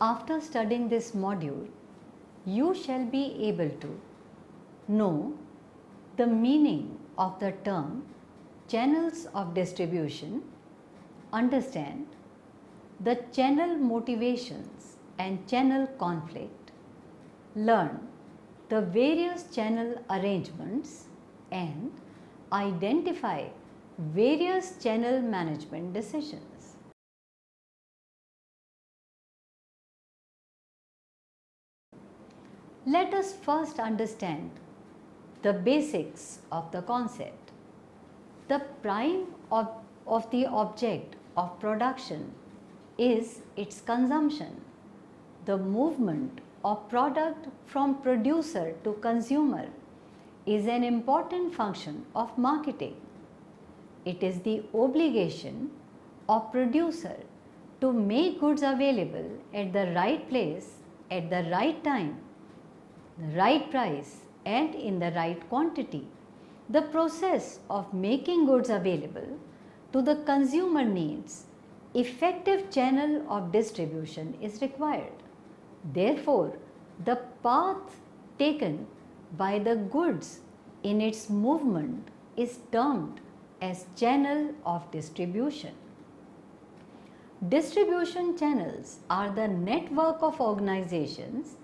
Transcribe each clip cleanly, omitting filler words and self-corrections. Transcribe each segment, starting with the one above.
After studying this module, you shall be able to know the meaning of the term channels of distribution, understand the channel motivations and channel conflict, learn the various channel arrangements and identify various channel management decisions. Let us first understand the basics of the concept. The prime of the object of production is its consumption. The movement of product from producer to consumer is an important function of marketing. It is the obligation of producer to make goods available at the right place, at the right time, the right price and in the right quantity. The process of making goods available to the consumer needs effective channel of distribution is required. Therefore, the path taken by the goods in its movement is termed as channel of distribution. Distribution channels are the network of organizations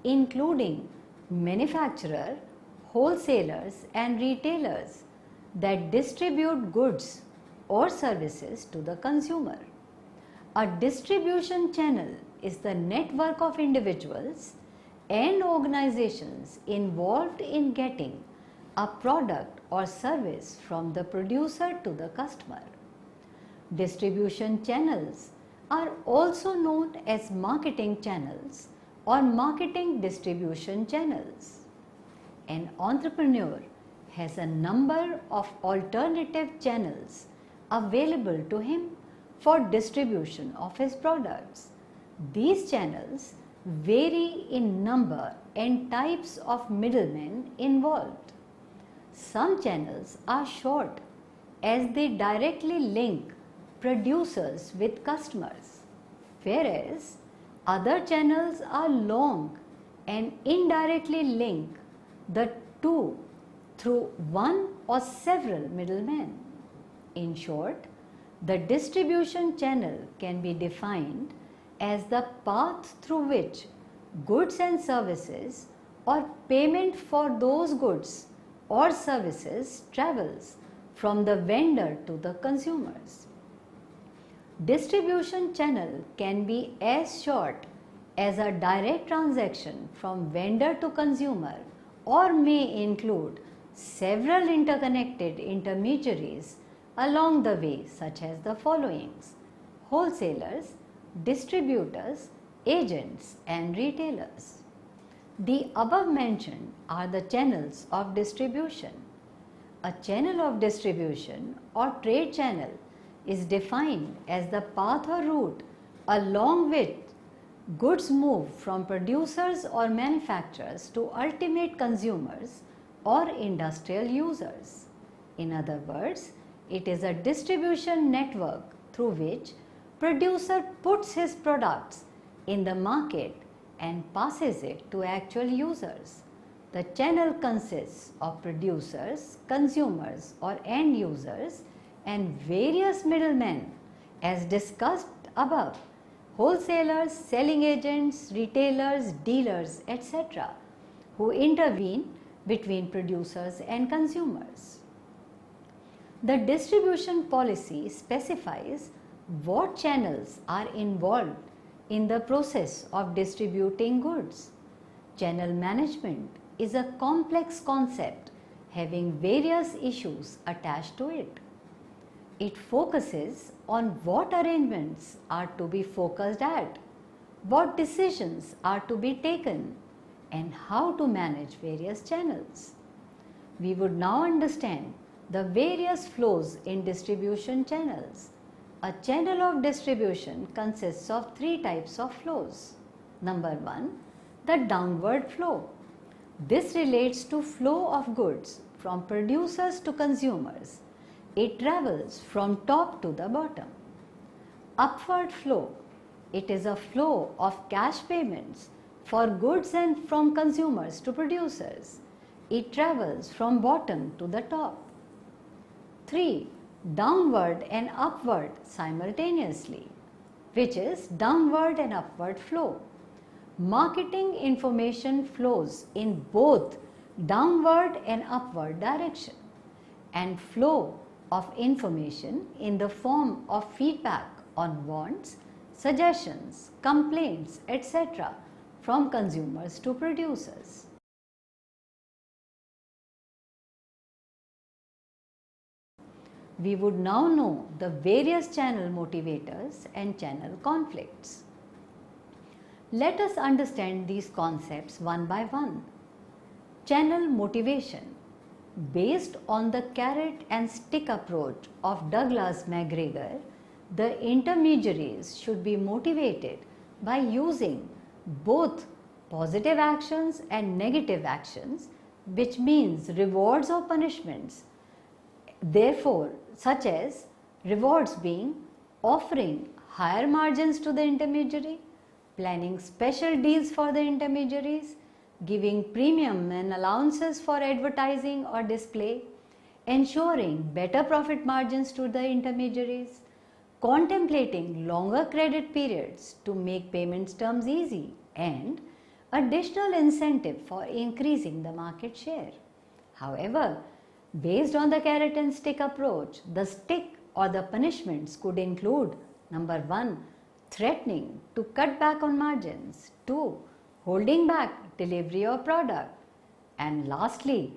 including manufacturer, wholesalers and retailers that distribute goods or services to the consumer. A distribution channel is the network of individuals and organizations involved in getting a product or service from the producer to the customer. Distribution channels are also known as marketing channels or marketing distribution channels. An entrepreneur has a number of alternative channels available to him for distribution of his products. These channels vary in number and types of middlemen involved. Some channels are short as they directly link producers with customers, whereas other channels are long and indirectly link the two through one or several middlemen. In short, the distribution channel can be defined as the path through which goods and services or payment for those goods or services travels from the vendor to the consumers. Distribution channel can be as short as a direct transaction from vendor to consumer or may include several interconnected intermediaries along the way, such as the followings: wholesalers, distributors, agents and retailers. The above mentioned are the channels of distribution. A channel of distribution or trade channel is defined as the path or route along which goods move from producers or manufacturers to ultimate consumers or industrial users. In other words, it is a distribution network through which producer puts his products in the market and passes it to actual users. The channel consists of producers, consumers or end users and various middlemen as discussed above: wholesalers, selling agents, retailers, dealers, etc., who intervene between producers and consumers. The distribution policy specifies what channels are involved in the process of distributing goods. Channel management is a complex concept having various issues attached to it. It focuses on what arrangements are to be focused at, what decisions are to be taken, and how to manage various channels. We would now understand the various flows in distribution channels. A channel of distribution consists of three types of flows. Number one, the downward flow. This relates to flow of goods from producers to consumers. It travels from top to the bottom. Upward flow. it is a flow of cash payments for goods and from consumers to producers. It travels from bottom to the top. 3. Downward and upward simultaneously, which is downward and upward flow. Marketing information flows in both downward and upward direction, and flow of information in the form of feedback on wants, suggestions, complaints, etc. from consumers to producers. We would now know the various channel motivators and channel conflicts. Let us understand these concepts one by one. Channel motivation. Based on the carrot and stick approach of Douglas McGregor, the intermediaries should be motivated by using both positive actions and negative actions, which means rewards or punishments. Therefore, such as rewards being offering higher margins to the intermediary, planning special deals for the intermediaries, giving premium and allowances for advertising or display, ensuring better profit margins to the intermediaries, contemplating longer credit periods to make payments terms easy, and additional incentive for increasing the market share. However, based on the carrot and stick approach, the stick or the punishments could include number 1, threatening to cut back on margins, 2, holding back delivery of product, and lastly,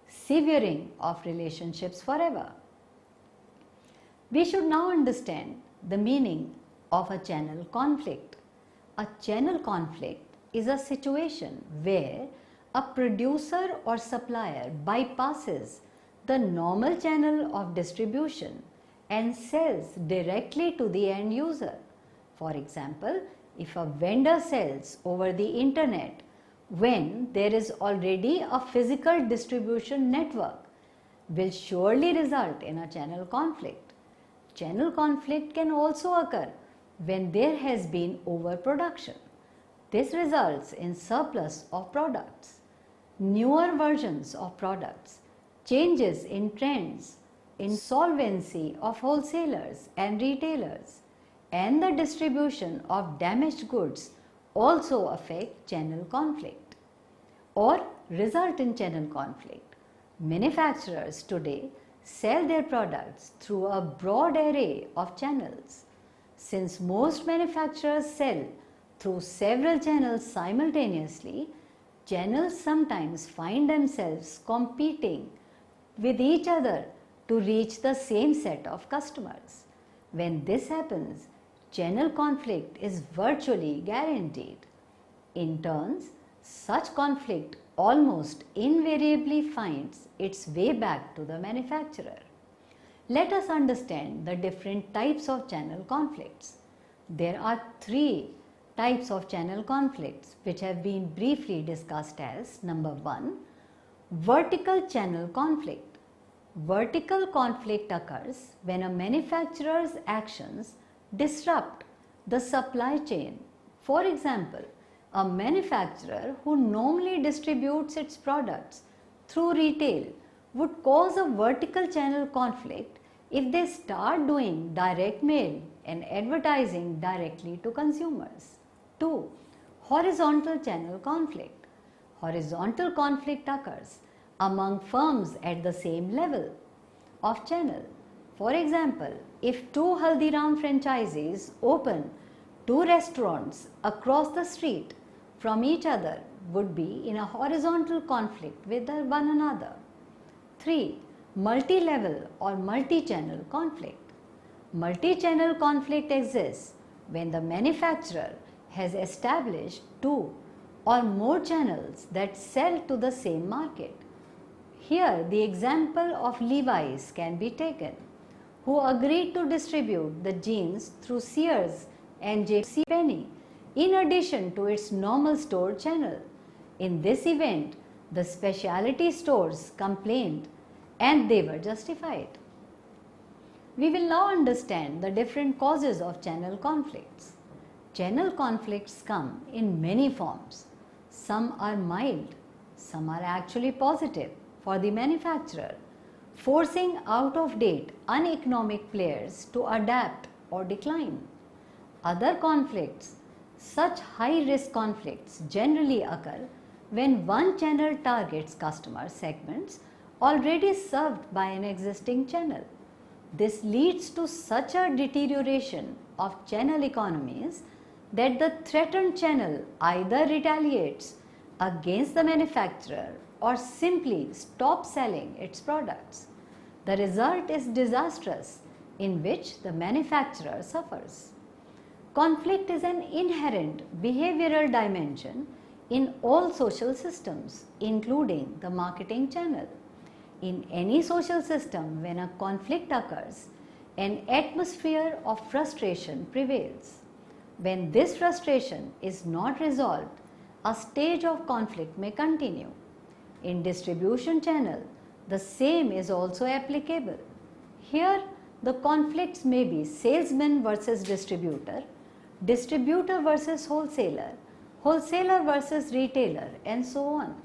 severing of relationships forever. We should now understand the meaning of a channel conflict. A channel conflict is a situation where a producer or supplier bypasses the normal channel of distribution and sells directly to the end user. For example, if a vendor sells over the internet when there is already a physical distribution network, will surely result in a channel conflict. Channel conflict can also occur when there has been overproduction. This results in surplus of products, newer versions of products, changes in trends, insolvency of wholesalers and retailers, and the distribution of damaged goods also affect channel conflict or result in channel conflict. Manufacturers today sell their products through a broad array of channels. Since most manufacturers sell through several channels simultaneously, channels sometimes find themselves competing with each other to reach the same set of customers. When this happens, channel conflict is virtually guaranteed. In turn, such conflict almost invariably finds its way back to the manufacturer. Let us understand the different types of channel conflicts. There are 3 types of channel conflicts which have been briefly discussed as number 1, vertical channel conflict. Vertical conflict occurs when a manufacturer's actions disrupt the supply chain. For example, a manufacturer who normally distributes its products through retail would cause a vertical channel conflict if they start doing direct mail and advertising directly to consumers. 2. Horizontal channel conflict. Horizontal conflict occurs among firms at the same level of channel. For example, if 2 Haldiram franchisees open 2 restaurants across the street from each other, would be in a horizontal conflict with one another. 3. Multi-level or multi-channel conflict. Multi-channel conflict exists when the manufacturer has established 2 or more channels that sell to the same market. Here the example of Levi's can be taken, who agreed to distribute the jeans through Sears and JCPenney in addition to its normal store channel. In this event, the specialty stores complained and they were justified. We will now understand the different causes of channel conflicts. Channel conflicts come in many forms. Some are mild, some are actually positive for the manufacturer, forcing out of date uneconomic players to adapt or decline. Other conflicts, such high risk conflicts, generally occur when one channel targets customer segments already served by an existing channel. This leads to such a deterioration of channel economies that the threatened channel either retaliates against the manufacturer or simply stops selling its products. The result is disastrous, in which the manufacturer suffers. Conflict is an inherent behavioral dimension in all social systems, including the marketing channel. In any social system, when a conflict occurs, an atmosphere of frustration prevails. When this frustration is not resolved, a stage of conflict may continue. In distribution channel, the same is also applicable. Here, the conflicts may be salesman versus distributor, distributor versus wholesaler, wholesaler versus retailer, and so on.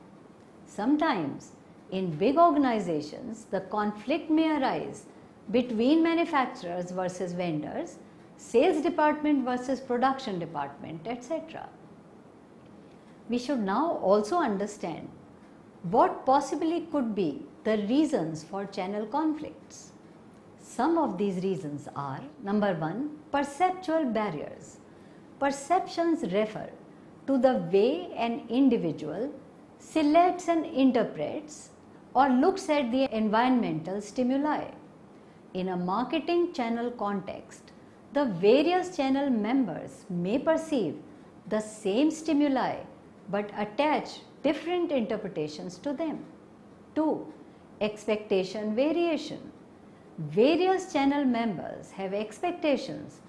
Sometimes, in big organizations, the conflict may arise between manufacturers versus vendors, sales department versus production department, etc. We should now also understand what possibly could be the reasons for channel conflicts. Some of these reasons are: number one, perceptual barriers. Perceptions refer to the way an individual selects and interprets or looks at the environmental stimuli. In a marketing channel context, the various channel members may perceive the same stimuli but attach different interpretations to them. 2. Expectation variation. Various channel members have expectations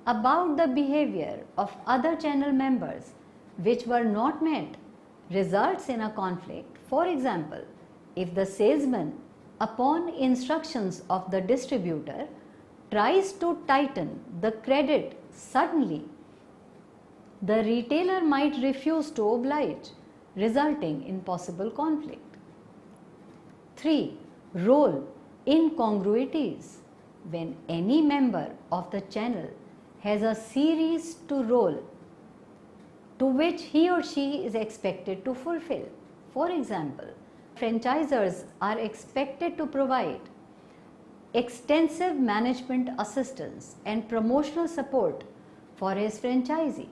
about the behavior of other channel members which were not met, results in a conflict. For example, if the salesman, upon instructions of the distributor, tries to tighten the credit suddenly, the retailer might refuse to oblige, resulting in possible conflict. 3. Role incongruities. When any member of the channel has a series to role to which he or she is expected to fulfill. For example, franchisors are expected to provide extensive management assistance and promotional support for his franchisee.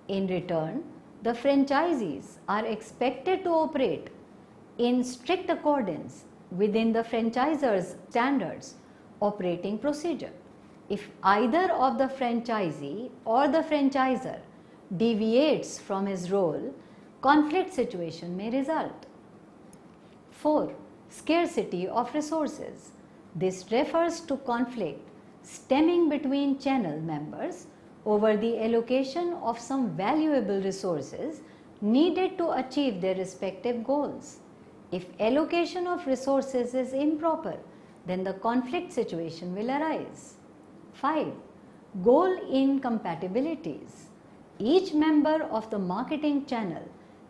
In return, the franchisees are expected to operate in strict accordance within the franchisor's standards operating procedure. If either of the franchisee or the franchisor deviates from his role, conflict situation may result. 4. Scarcity of resources. This refers to conflict stemming between channel members over the allocation of some valuable resources needed to achieve their respective goals. If allocation of resources is improper, then the conflict situation will arise. 5. Goal incompatibilities. Each member of the marketing channel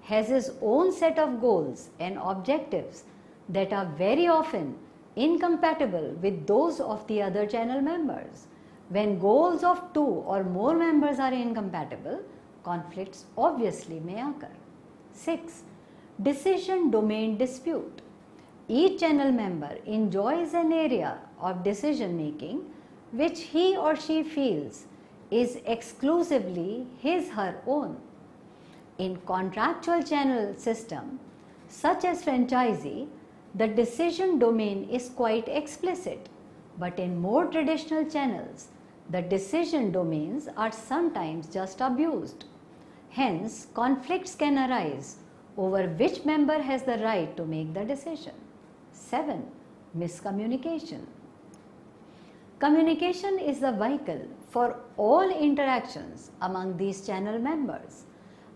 has his own set of goals and objectives that are very often incompatible with those of the other channel members. When goals of 2 or more members are incompatible, conflicts obviously may occur. 6. Decision domain dispute. Each channel member enjoys an area of decision making which he or she feels is exclusively his/her own. In contractual channel system such as franchisee, the decision domain is quite explicit, but in more traditional channels, the decision domains are sometimes just abused. Hence, conflicts can arise over which member has the right to make the decision. 7. Miscommunication. Communication is the vehicle for all interactions among these channel members.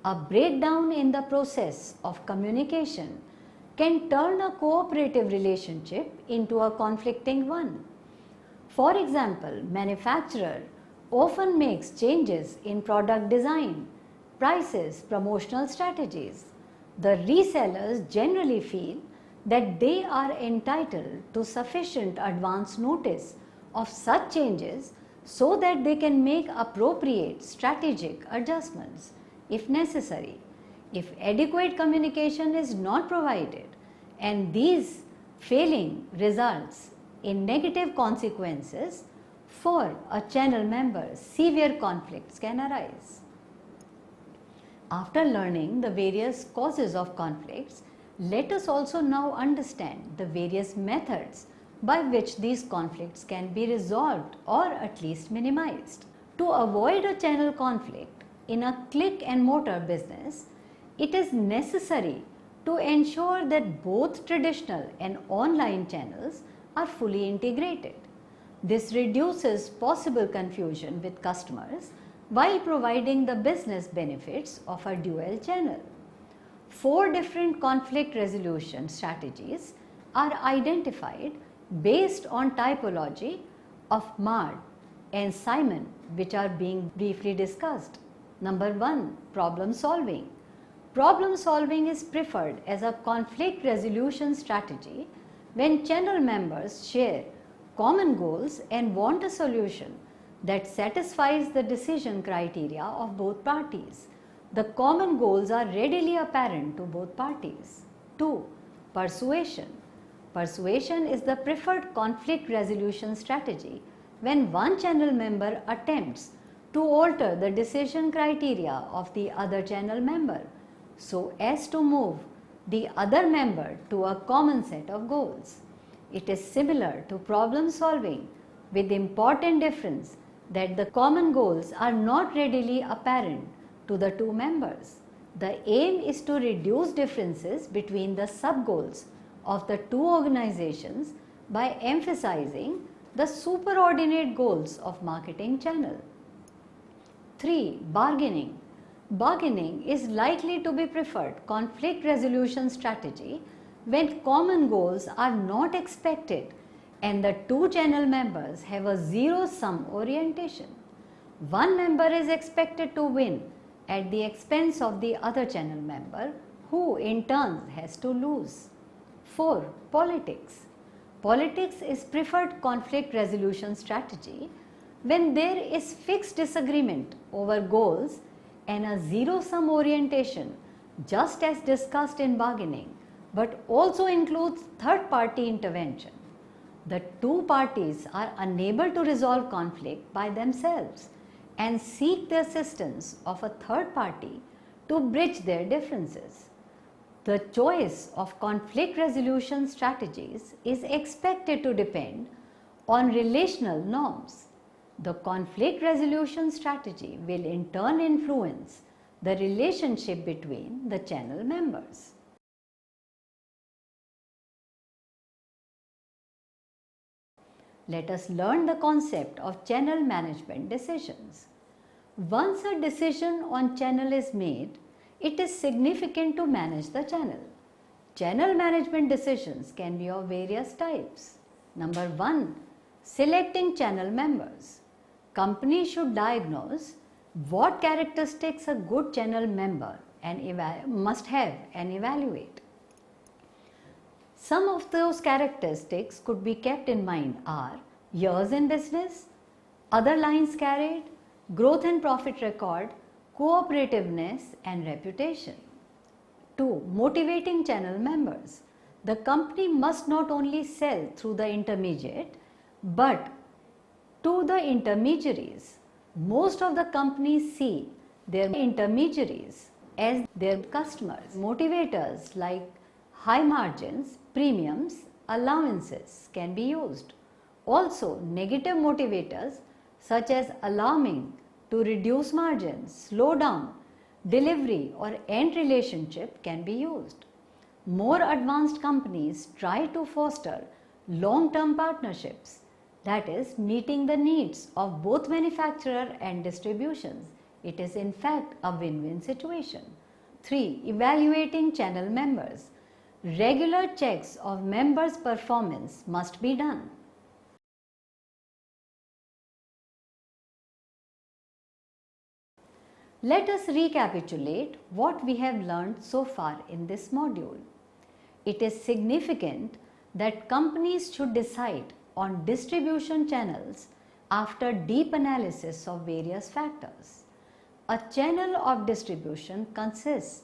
A breakdown in the process of communication can turn a cooperative relationship into a conflicting one. For example, manufacturer often makes changes in product design, prices, promotional strategies. The resellers generally feel that they are entitled to sufficient advance notice of such changes so that they can make appropriate strategic adjustments if necessary. If adequate communication is not provided and these failing results in negative consequences for a channel member, severe conflicts can arise. After learning the various causes of conflicts, let us also now understand the various methods by which these conflicts can be resolved or at least minimized. To avoid a channel conflict in a click and mortar business, it is necessary to ensure that both traditional and online channels are fully integrated. This reduces possible confusion with customers while providing the business benefits of a dual channel. 4 different conflict resolution strategies are identified based on typology of Mard and Simon, which are being briefly discussed. Number 1, problem solving. Problem solving is preferred as a conflict resolution strategy when channel members share common goals and want a solution that satisfies the decision criteria of both parties. The common goals are readily apparent to both parties. 2. Persuasion. Persuasion is the preferred conflict resolution strategy when one channel member attempts to alter the decision criteria of the other channel member so as to move the other member to a common set of goals. It is similar to problem solving with the important difference that the common goals are not readily apparent to the two members. The aim is to reduce differences between the sub-goals of the two organizations by emphasizing the superordinate goals of marketing channel. 3. Bargaining. Bargaining is likely to be preferred conflict resolution strategy when common goals are not expected and the two channel members have a zero-sum orientation. One member is expected to win at the expense of the other channel member, who in turn has to lose. 4. Politics. Politics is preferred conflict resolution strategy when there is fixed disagreement over goals and a zero-sum orientation, just as discussed in bargaining, but also includes third-party intervention. The two parties are unable to resolve conflict by themselves and seek the assistance of a third party to bridge their differences. The choice of conflict resolution strategies is expected to depend on relational norms. The conflict resolution strategy will in turn influence the relationship between the channel members. Let us learn the concept of channel management decisions. Once a decision on channel is made, it is significant to manage the channel. Channel management decisions can be of various types. Number 1. Selecting channel members. Companies should diagnose what characteristics a good channel member must have and evaluate. Some of those characteristics could be kept in mind are years in business, other lines carried, growth and profit record, cooperativeness and reputation. 2. Motivating channel members. The company must not only sell through the intermediate but to the intermediaries. Most of the companies see their intermediaries as their customers. Motivators like high margins, premiums, allowances can be used. Also, negative motivators such as alarming to reduce margins, slow down, delivery or end relationship can be used. More advanced companies try to foster long-term partnerships, that is, meeting the needs of both manufacturer and distributions. It is in fact a win-win situation. 3. Evaluating channel members. Regular checks of members' performance must be done. Let us recapitulate what we have learned so far in this module. It is significant that companies should decide on distribution channels after deep analysis of various factors. A channel of distribution consists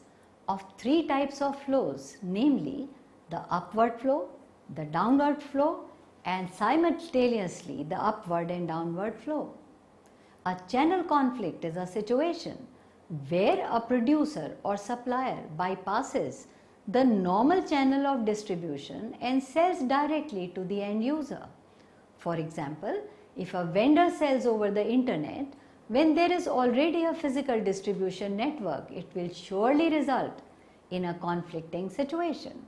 of three types of flows, namely the upward flow, the downward flow, and simultaneously the upward and downward flow. A channel conflict is a situation where a producer or supplier bypasses the normal channel of distribution and sells directly to the end user. For example, if a vendor sells over the internet, when there is already a physical distribution network, it will surely result in a conflicting situation.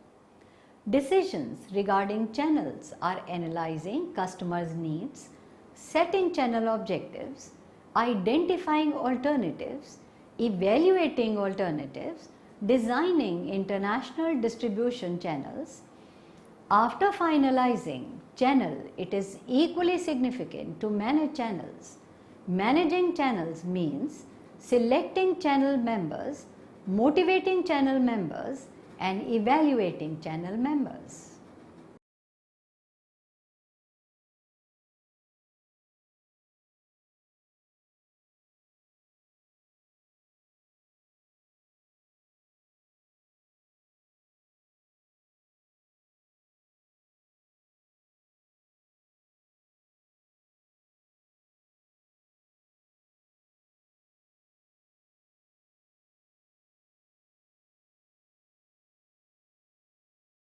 Decisions regarding channels are analyzing customers' needs, setting channel objectives, identifying alternatives, evaluating alternatives, designing international distribution channels. After finalizing channel, it is equally significant to manage channels. Managing channels means selecting channel members, motivating channel members, and evaluating channel members.